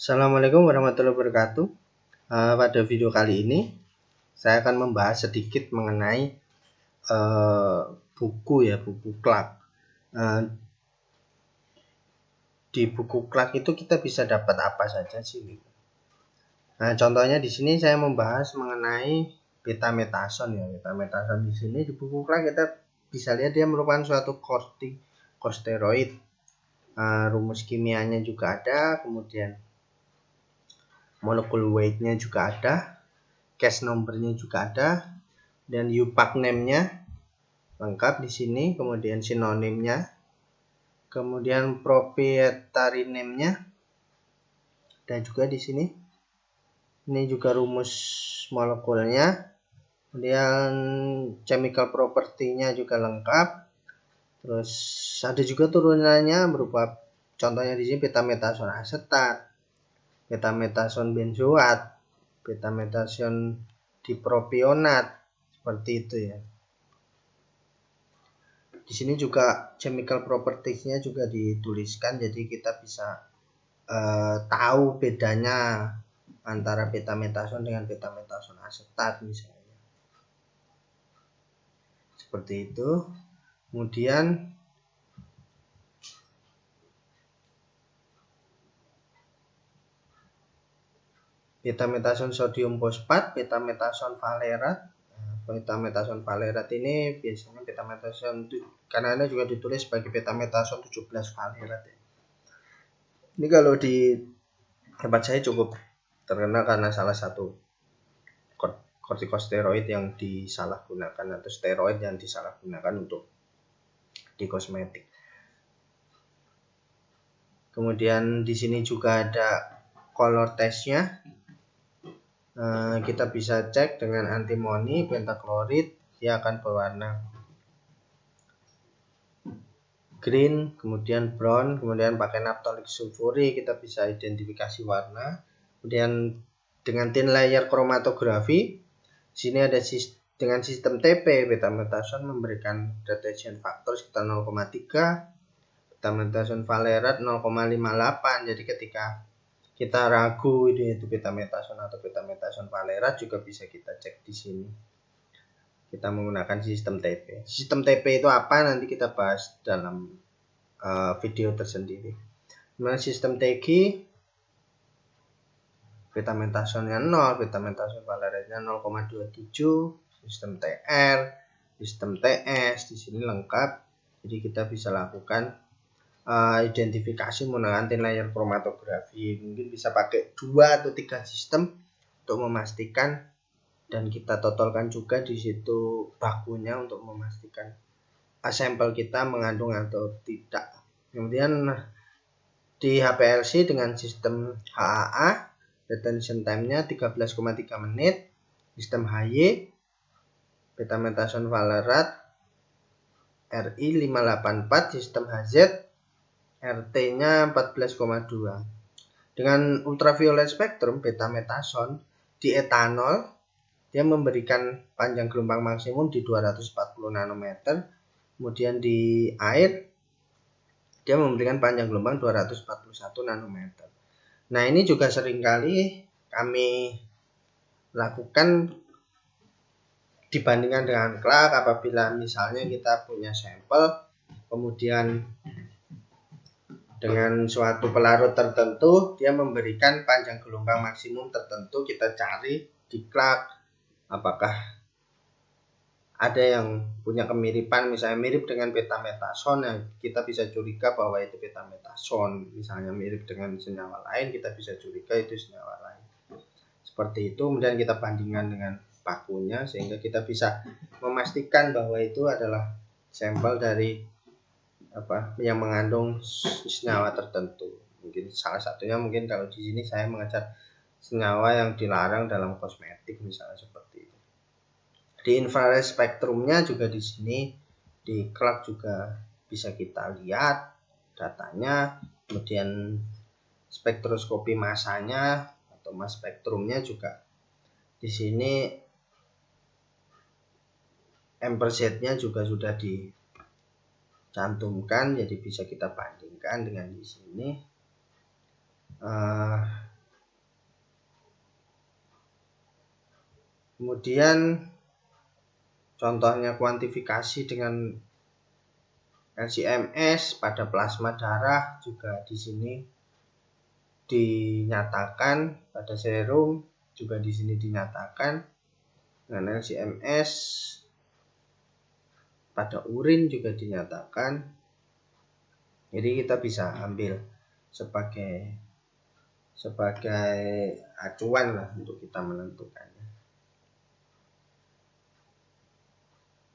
Assalamualaikum warahmatullahi wabarakatuh. Pada video kali ini saya akan membahas sedikit mengenai buku Clark. Di buku Clark itu kita bisa dapat apa saja sih? Nah, contohnya di sini saya membahas mengenai betametason ya. Betametason di sini di buku Clark kita bisa lihat dia merupakan suatu kortikosteroid. Rumus kimianya juga ada, kemudian molekul weight-nya juga ada, case number-nya juga ada, dan UPAC name-nya lengkap di sini, kemudian sinonimnya, kemudian proprietary name-nya, dan juga di sini ini juga rumus molekulnya, kemudian chemical property-nya juga lengkap. Terus ada juga turunannya berupa contohnya di sini betametason asetat, betametason benzoat, betametason dipropionat, seperti itu ya. Di sini juga chemical properties-nya juga dituliskan, jadi kita bisa tahu bedanya antara betametason dengan betametason asetat misalnya. Seperti itu. Kemudian betametason sodium fosfat, betametason valerat. Betametason valerat ini biasanya betametason karena juga ditulis sebagai betametason 17 valerat ya. Ini kalau di tempat saya cukup terkenal karena salah satu kortikosteroid yang disalahgunakan atau steroid yang disalahgunakan untuk di kosmetik. Kemudian di sini juga ada color testnya. Kita bisa cek dengan antimoni pentaklorid, dia akan berwarna green, kemudian brown, kemudian pakai naphthalate sulfuri kita bisa identifikasi warna. Kemudian dengan thin layer kromatografi, sini ada dengan sistem TP, betametason memberikan detection factor sekitar 0,3, betametason valerat 0,58. Jadi ketika kita ragu itu betametason atau betametason valerat juga bisa kita cek di sini. Kita menggunakan sistem TP. Sistem TP itu apa? Nanti kita bahas dalam video tersendiri. Kemudian sistem TG, betametasonnya 0, betametason valeratnya 0,27, sistem TR, sistem TS di sini lengkap. Jadi kita bisa lakukan identifikasi menggunakan thin layer kromatografi. Mungkin bisa pakai 2 atau 3 sistem untuk memastikan, dan kita totolkan juga di situ bakunya untuk memastikan sampel kita mengandung atau tidak. Kemudian di HPLC dengan sistem HAA, retention time-nya 13,3 menit, sistem HY, betametason valerat RI 584, sistem HZ RT-nya 14,2. Dengan ultraviolet spektrum betametason di etanol dia memberikan panjang gelombang maksimum di 240 nanometer. Kemudian di air dia memberikan panjang gelombang 241 nanometer. Nah, ini juga seringkali kami lakukan dibandingkan dengan Clark apabila misalnya kita punya sampel, kemudian dengan suatu pelarut tertentu dia memberikan panjang gelombang maksimum tertentu, kita cari di Clark apakah ada yang punya kemiripan, misalnya mirip dengan betametason, yang kita bisa curiga bahwa itu betametason. Misalnya mirip dengan senyawa lain, kita bisa curiga itu senyawa lain. Seperti itu, kemudian kita bandingkan dengan bakunya sehingga kita bisa memastikan bahwa itu adalah sampel dari yang mengandung senyawa tertentu. Mungkin salah satunya mungkin kalau di sini saya mengajar senyawa yang dilarang dalam kosmetik misalnya seperti itu. Di infrared spektrumnya juga di sini di Clark juga bisa kita lihat datanya, kemudian spektroskopi masanya atau mass spektrumnya juga di sini ampersandnya juga sudah dicantumkan, jadi bisa kita bandingkan dengan di sini. Kemudian contohnya kuantifikasi dengan LC-MS pada plasma darah juga di sini dinyatakan, pada serum juga di sini dinyatakan. Dengan LC-MS pada urin juga dinyatakan. Jadi kita bisa ambil sebagai acuan lah untuk kita menentukannya.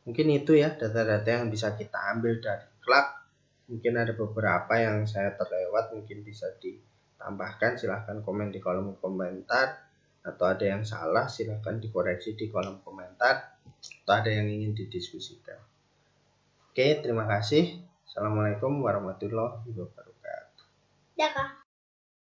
Mungkin itu ya data-data yang bisa kita ambil dari KLAK. Mungkin ada beberapa yang saya terlewat, mungkin bisa ditambahkan, silahkan komen di kolom komentar. Atau ada yang salah silahkan dikoreksi di kolom komentar, atau ada yang ingin didiskusikan. Oke, terima kasih. Assalamualaikum warahmatullahi wabarakatuh.